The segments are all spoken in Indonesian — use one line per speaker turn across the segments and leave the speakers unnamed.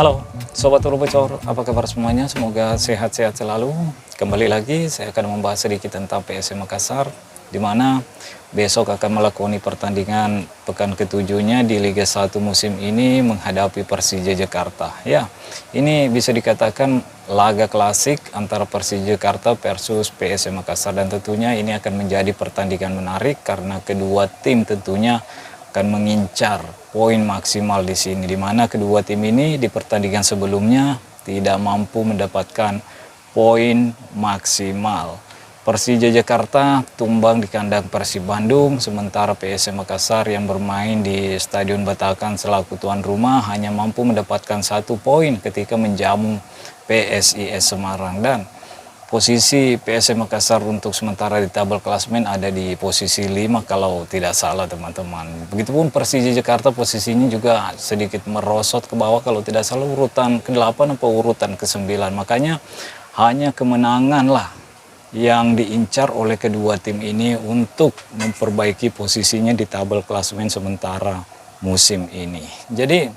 Halo, Sobat Huruf Bocor, apa kabar semuanya? Semoga sehat-sehat selalu. Kembali lagi, saya akan membahas sedikit tentang PSM Makassar, di mana besok akan melakoni pertandingan pekan ketujuhnya di Liga 1 musim ini menghadapi Persija Jakarta. Ya, ini bisa dikatakan laga klasik antara Persija Jakarta versus PSM Makassar, dan tentunya ini akan menjadi pertandingan menarik karena kedua tim tentunya akan mengincar poin maksimal di sini, di mana kedua tim ini di pertandingan sebelumnya tidak mampu mendapatkan poin maksimal. Persija Jakarta tumbang di kandang Persib Bandung, sementara PSM Makassar yang bermain di Stadion Batakan selaku tuan rumah hanya mampu mendapatkan 1 poin ketika menjamu PSIS Semarang. Dan posisi PSM Makassar untuk sementara di tabel klasemen ada di posisi 5 kalau tidak salah, teman-teman. Begitupun Persija Jakarta posisinya juga sedikit merosot ke bawah kalau tidak salah urutan ke-8 atau urutan ke-9. Makanya hanya kemenangan lah yang diincar oleh kedua tim ini untuk memperbaiki posisinya di tabel klasemen sementara musim ini. Jadi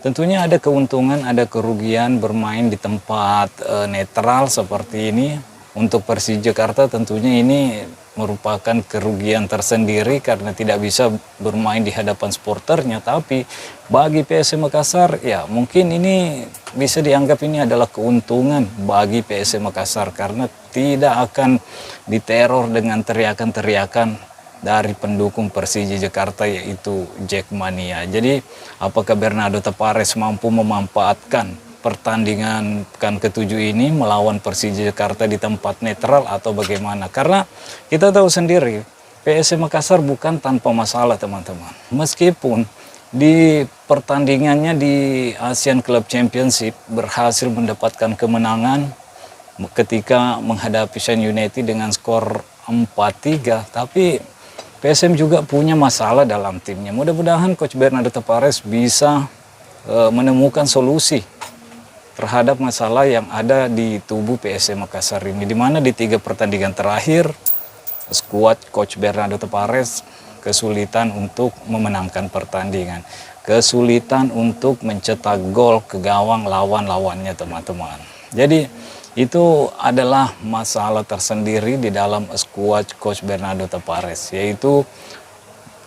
tentunya ada keuntungan, ada kerugian bermain di tempat netral seperti ini. Untuk Persija Jakarta tentunya ini merupakan kerugian tersendiri karena tidak bisa bermain di hadapan supporternya. Tapi bagi PSM Makassar ya mungkin ini bisa dianggap ini adalah keuntungan bagi PSM Makassar karena tidak akan diteror dengan teriakan-teriakan dari pendukung Persija Jakarta yaitu Jackmania. Jadi apakah Bernardo Tavares mampu memanfaatkan pertandingan pekan ketujuh ini melawan Persija Jakarta di tempat netral atau bagaimana? Karena kita tahu sendiri PSM Makassar bukan tanpa masalah, teman-teman. Meskipun di pertandingannya di Asian Club Championship berhasil mendapatkan kemenangan ketika menghadapi Shan United dengan skor 4-3, tapi PSM juga punya masalah dalam timnya. Mudah-mudahan Coach Bernardo Tavares bisa menemukan solusi terhadap masalah yang ada di tubuh PSM Makassar ini, di mana di 3 pertandingan terakhir skuad Coach Bernardo Tavares kesulitan untuk memenangkan pertandingan, kesulitan untuk mencetak gol ke gawang lawan-lawannya, teman-teman. Jadi itu adalah masalah tersendiri di dalam skuad Coach Bernardo Tavares, yaitu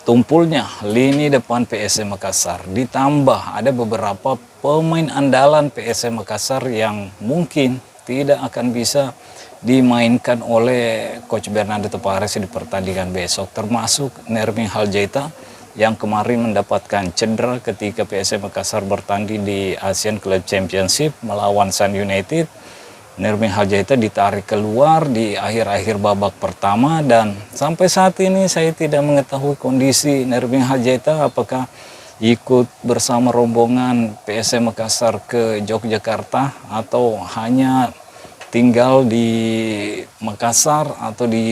tumpulnya lini depan PSM Makassar, ditambah ada beberapa pemain andalan PSM Makassar yang mungkin tidak akan bisa dimainkan oleh Coach Bernardo Tavares di pertandingan besok, termasuk Nermin Haljaita yang kemarin mendapatkan cedera ketika PSM Makassar bertanding di Asian Club Championship melawan Shan United. Nermin Haljaita ditarik keluar di akhir-akhir babak pertama, dan sampai saat ini saya tidak mengetahui kondisi Nermin Haljaita apakah ikut bersama rombongan PSM Makassar ke Yogyakarta atau hanya tinggal di Makassar atau di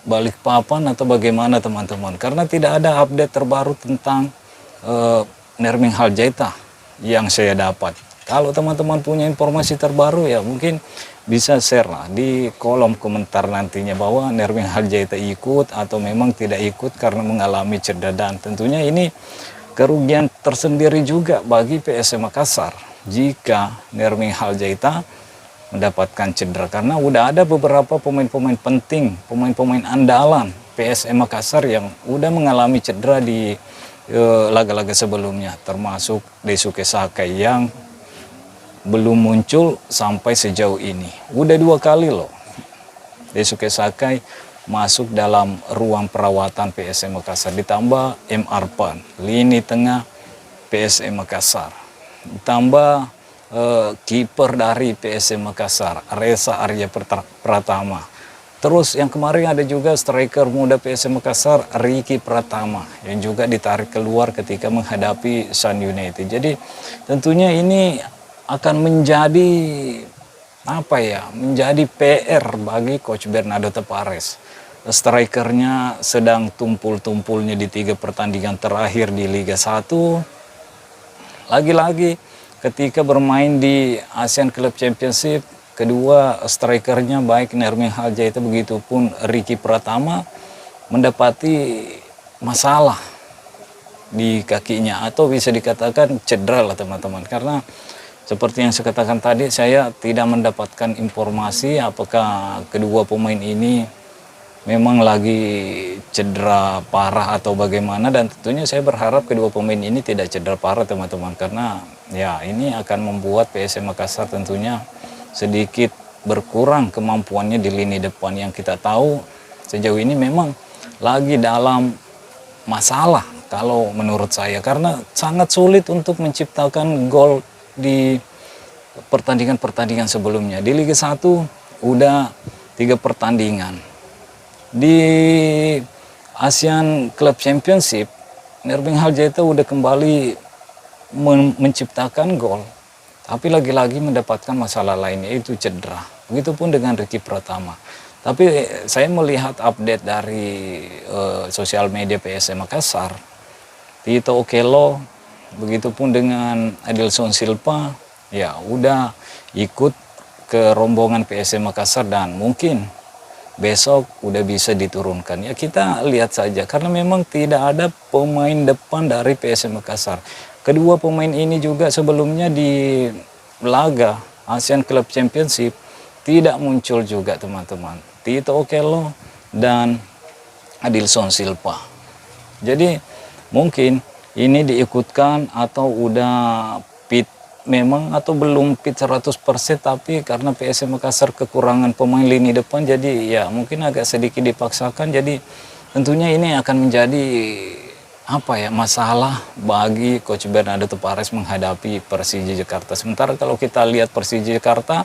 Balikpapan atau bagaimana, teman-teman, karena tidak ada update terbaru tentang Nermin Haljaita yang saya dapat. Kalau teman-teman punya informasi terbaru ya mungkin bisa share lah di kolom komentar nantinya bahwa Nermin Haljaita ikut atau memang tidak ikut karena mengalami cedera. Dan tentunya ini kerugian tersendiri juga bagi PSM Makassar jika Nermin Haljaita mendapatkan cedera, karena udah ada beberapa pemain-pemain penting, pemain-pemain andalan PSM Makassar yang udah mengalami cedera di laga-laga sebelumnya, termasuk Daisuke Sakai yang belum muncul sampai sejauh ini. Udah 2 kali loh Daisuke Sakai masuk dalam ruang perawatan PSM Makassar, ditambah M. Arpan, lini tengah PSM Makassar, ditambah kiper dari PSM Makassar Reza Arya Pratama. Terus yang kemarin ada juga striker muda PSM Makassar Ricky Pratama yang juga ditarik keluar ketika menghadapi Shan United. Jadi tentunya ini akan menjadi menjadi PR bagi Coach Bernardo Tavares. Strikernya sedang tumpul-tumpulnya di 3 pertandingan terakhir di Liga 1. Lagi-lagi ketika bermain di Asian Club Championship, kedua strikernya baik Nermin Haljaita begitupun Ricky Pratama mendapati masalah di kakinya, atau bisa dikatakan cedera lah, teman-teman, karena seperti yang saya katakan tadi, saya tidak mendapatkan informasi apakah kedua pemain ini memang lagi cedera parah atau bagaimana, dan tentunya saya berharap kedua pemain ini tidak cedera parah teman-teman, karena ya ini akan membuat PSM Makassar tentunya sedikit berkurang kemampuannya di lini depan yang kita tahu sejauh ini memang lagi dalam masalah kalau menurut saya, karena sangat sulit untuk menciptakan gol di pertandingan-pertandingan sebelumnya. Di Liga 1 udah 3 pertandingan. Di ASEAN Club Championship, Nerbing Haljeta udah kembali menciptakan gol, tapi lagi-lagi mendapatkan masalah lainnya, yaitu cedera. Begitupun dengan Ricky Pratama. Tapi saya melihat update dari sosial media PSM Makassar, Tito Okello, begitupun dengan Adilson Silva, ya udah ikut ke rombongan PSM Makassar dan mungkin besok udah bisa diturunkan. Ya kita lihat saja, karena memang tidak ada pemain depan dari PSM Makassar. Kedua pemain ini juga sebelumnya di laga ASEAN Club Championship tidak muncul juga teman-teman. Tito Okello dan Adilson Silva. Jadi mungkin ini diikutkan atau udah fit memang atau belum fit 100%, tapi karena PSM Makassar kekurangan pemain lini depan, jadi ya mungkin agak sedikit dipaksakan. Jadi tentunya ini akan menjadi apa ya, masalah bagi Coach Bernardo Pares menghadapi Persija Jakarta. Sementara kalau kita lihat Persija Jakarta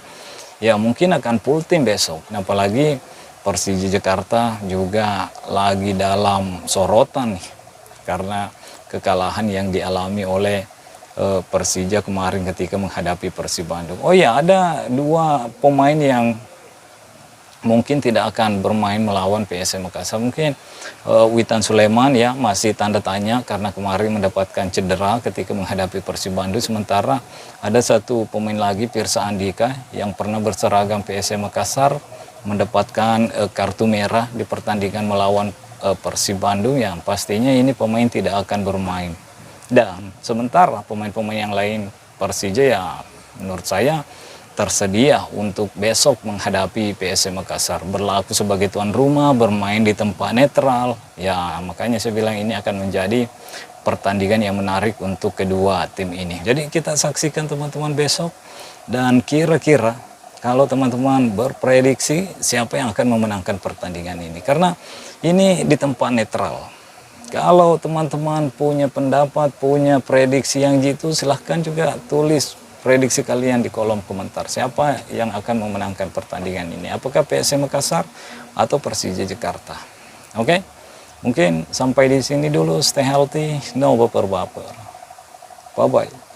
ya mungkin akan full tim besok, apalagi Persija Jakarta juga lagi dalam sorotan nih karena kekalahan yang dialami oleh Persija kemarin ketika menghadapi Persib Bandung. Oh ya, ada 2 pemain yang mungkin tidak akan bermain melawan PSM Makassar. Mungkin Witan Sulaiman ya masih tanda tanya karena kemarin mendapatkan cedera ketika menghadapi Persib Bandung. Sementara ada 1 pemain lagi, Pirsa Andika, yang pernah berseragam PSM Makassar, mendapatkan kartu merah di pertandingan melawan Persib Bandung, yang pastinya ini pemain tidak akan bermain. Dan sementara pemain-pemain yang lain Persija ya menurut saya tersedia untuk besok menghadapi PSM Makassar, berlaku sebagai tuan rumah, bermain di tempat netral. Ya makanya saya bilang ini akan menjadi pertandingan yang menarik untuk kedua tim ini. Jadi kita saksikan teman-teman besok, dan kira-kira kalau teman-teman berprediksi siapa yang akan memenangkan pertandingan ini, karena ini di tempat netral. Kalau teman-teman punya pendapat, punya prediksi yang jitu, silahkan juga tulis prediksi kalian di kolom komentar. Siapa yang akan memenangkan pertandingan ini? Apakah PSM Makassar atau Persija Jakarta? Oke? Mungkin sampai di sini dulu. Stay healthy, no baper-baper. Bye-bye.